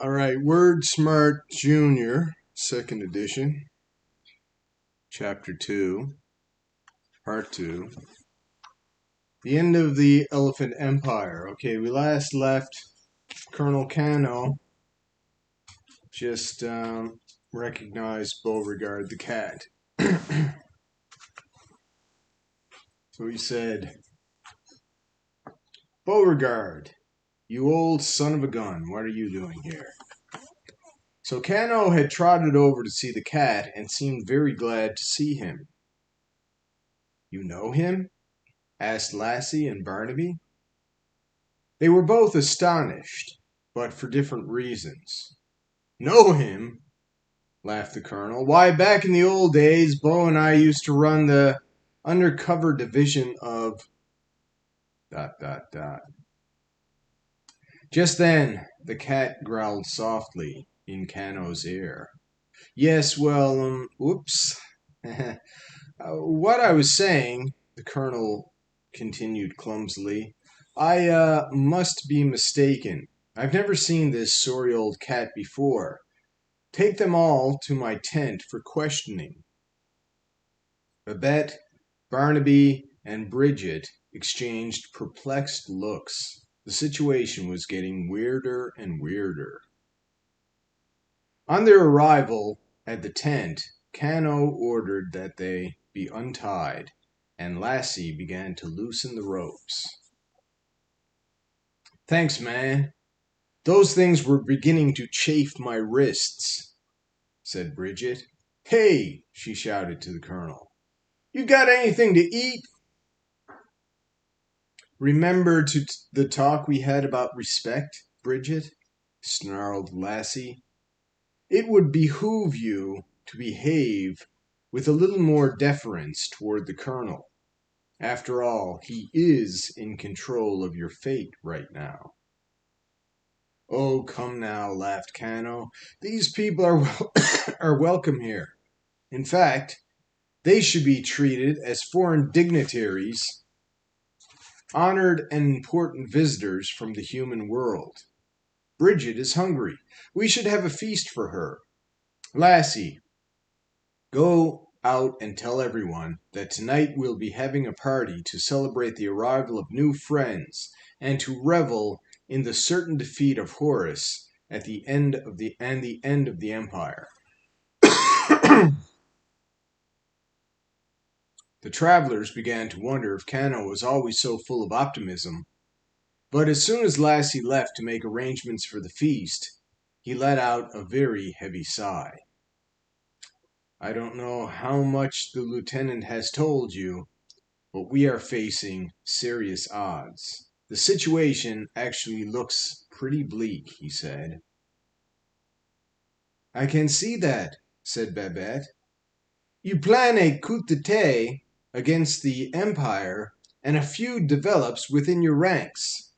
All right, Word Smart Junior, second edition, chapter 2, part 2. The end of the Elephant Empire. Okay, we last left Colonel Cano just recognized Beauregard the cat. So he said, "Beauregard, you old son of a gun, what are you doing here?" So Cano had trotted over to see the cat and seemed very glad to see him. "You know him?" asked Lassie and Barnaby. They were both astonished, but for different reasons. "Know him?" laughed the colonel. "Why, back in the old days, Beau and I used to run the undercover division of ... Just then, the cat growled softly in Cano's ear. "Yes, well, whoops. What I was saying," the colonel continued clumsily, "I must be mistaken. I've never seen this sorry old cat before. Take them all to my tent for questioning." Babette, Barnaby, and Bridget exchanged perplexed looks. The situation was getting weirder and weirder. On their arrival at the tent, Cano ordered that they be untied, and Lassie began to loosen the ropes. "Thanks, man. Those things were beginning to chafe my wrists," said Bridget. "Hey!" she shouted to the colonel. "You got anything to eat?" "Remember the talk we had about respect, Bridget?" snarled Lassie. "It would behoove you to behave with a little more deference toward the colonel. After all, he is in control of your fate right now." "Oh, come now," laughed Cano. "These people are welcome here. In fact, they should be treated as foreign dignitaries, honored and important visitors from the human world. Bridget is hungry. We should have a feast for her. Lassie, go out and tell everyone that tonight we'll be having a party to celebrate the arrival of new friends and to revel in the certain defeat of Horus at the end of the empire." The travelers began to wonder if Cano was always so full of optimism, but as soon as Lassie left to make arrangements for the feast, he let out a very heavy sigh. "I don't know how much the lieutenant has told you, but we are facing serious odds. The situation actually looks pretty bleak," he said. "I can see that," said Babette. "You plan a coup d'etat against the empire, and a feud develops within your ranks.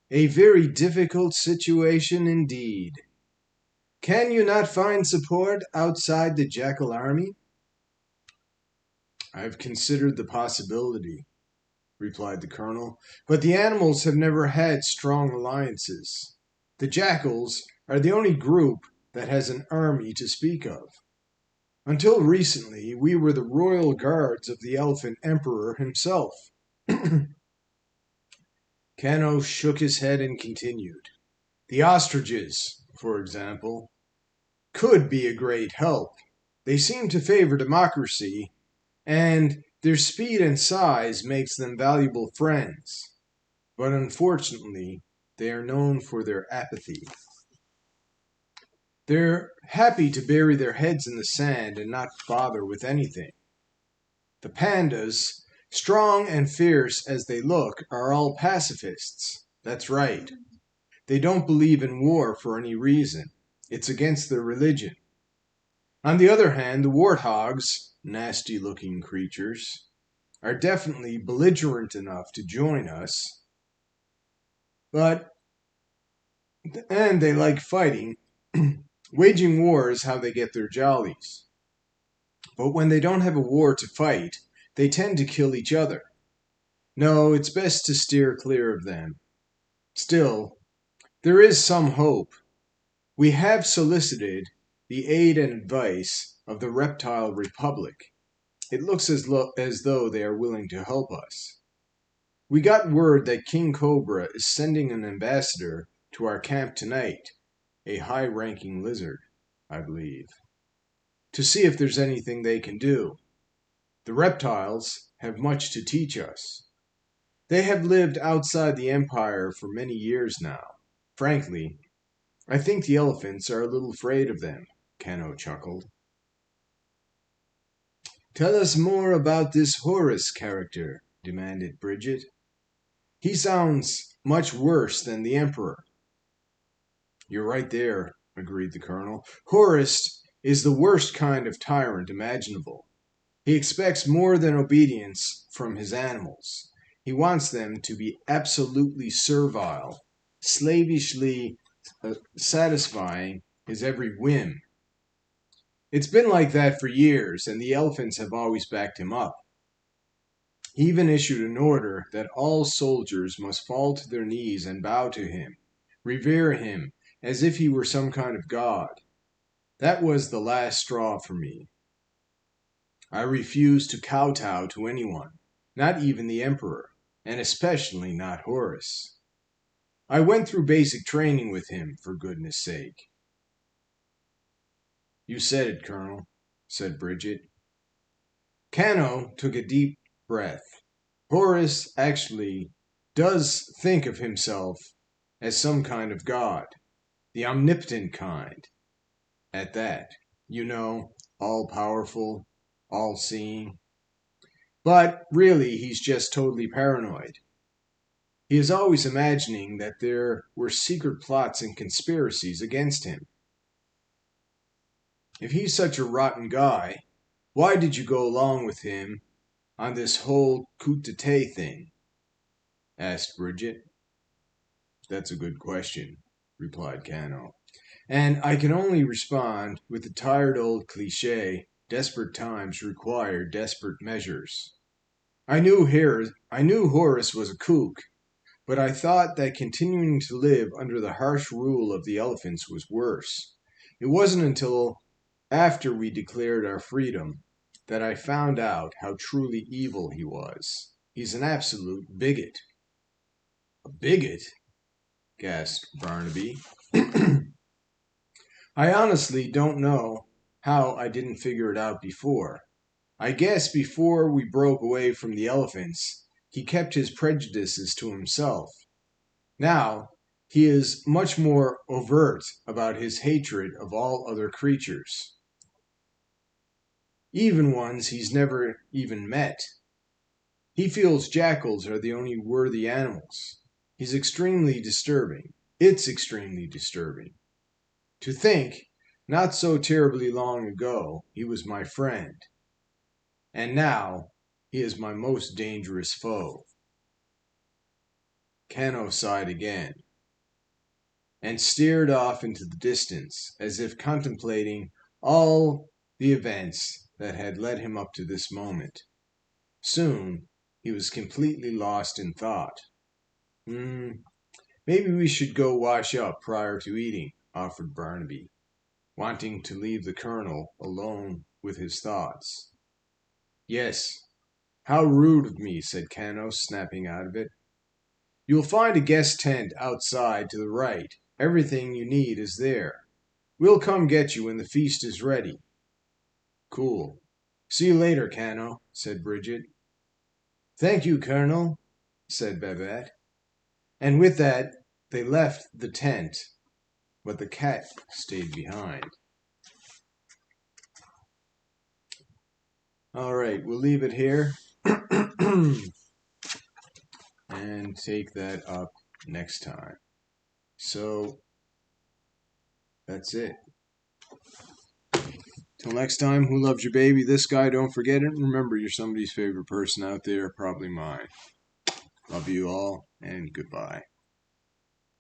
A very difficult situation indeed. Can you not find support outside the Jackal army?" "I've considered the possibility," replied the colonel, "but the animals have never had strong alliances. The Jackals are the only group that has an army to speak of. Until recently, we were the royal guards of the Elephant Emperor himself." Cano shook his head and continued. "The ostriches, for example, could be a great help. They seem to favor democracy, and their speed and size makes them valuable friends. But unfortunately, they are known for their apathy. They're happy to bury their heads in the sand and not bother with anything. The pandas, strong and fierce as they look, are all pacifists. That's right. They don't believe in war for any reason. It's against their religion. On the other hand, the warthogs, nasty-looking creatures, are definitely belligerent enough to join us. And they like fighting. Waging war is how they get their jollies. But when they don't have a war to fight, they tend to kill each other. No, it's best to steer clear of them. Still, there is some hope. We have solicited the aid and advice of the Reptile Republic. It looks as though they are willing to help us. We got word that King Cobra is sending an ambassador to our camp tonight, a high-ranking lizard, I believe, to see if there's anything they can do. The reptiles have much to teach us. They have lived outside the Empire for many years now. Frankly, I think the elephants are a little afraid of them, Kano chuckled. Tell us more about this Horus character, demanded Bridget. He sounds much worse than the Emperor. You're right there, agreed the Colonel. Horus is the worst kind of tyrant imaginable. He expects more than obedience from his animals. He wants them to be absolutely servile, slavishly satisfying his every whim. It's been like that for years, and the elephants have always backed him up. He even issued an order that all soldiers must fall to their knees and bow to him, revere him, as if he were some kind of god. That was the last straw for me. I refused to kowtow to anyone, not even the Emperor, and especially not Horus. I went through basic training with him, for goodness sake. You said it, Colonel, said Bridget. Kano took a deep breath. Horus actually does think of himself as some kind of god, the omnipotent kind. At that, all-powerful, all-seeing. But really, he's just totally paranoid. He is always imagining that there were secret plots and conspiracies against him. If he's such a rotten guy, why did you go along with him on this whole coup d'etat thing? Asked Bridget. That's a good question, replied Kano. And I can only respond with the tired old cliché, desperate times require desperate measures. I knew Horus was a kook, but I thought that continuing to live under the harsh rule of the elephants was worse. It wasn't until after we declared our freedom that I found out how truly evil he was. He's an absolute bigot. A bigot? Gasped Barnaby. I honestly don't know how I didn't figure it out before. I guess before we broke away from the elephants, he kept his prejudices to himself. Now, he is much more overt about his hatred of all other creatures, even ones he's never even met. He feels jackals are the only worthy animals. He's extremely disturbing. It's extremely disturbing. To think, not so terribly long ago, he was my friend. And now, he is my most dangerous foe. Kano sighed again, and stared off into the distance, as if contemplating all the events that had led him up to this moment. Soon, he was completely lost in thought. Maybe we should go wash up prior to eating, offered Barnaby, wanting to leave the Colonel alone with his thoughts. Yes, how rude of me, said Kano, snapping out of it. You'll find a guest tent outside to the right. Everything you need is there. We'll come get you when the feast is ready. Cool. See you later, Kano, said Bridget. Thank you, Colonel, said Babette. And with that, they left the tent, but the cat stayed behind. All right, we'll leave it here and take that up next time. So, that's it. Till next time, who loves your baby? This guy, don't forget it. Remember, you're somebody's favorite person out there, probably mine. Love you all, and goodbye.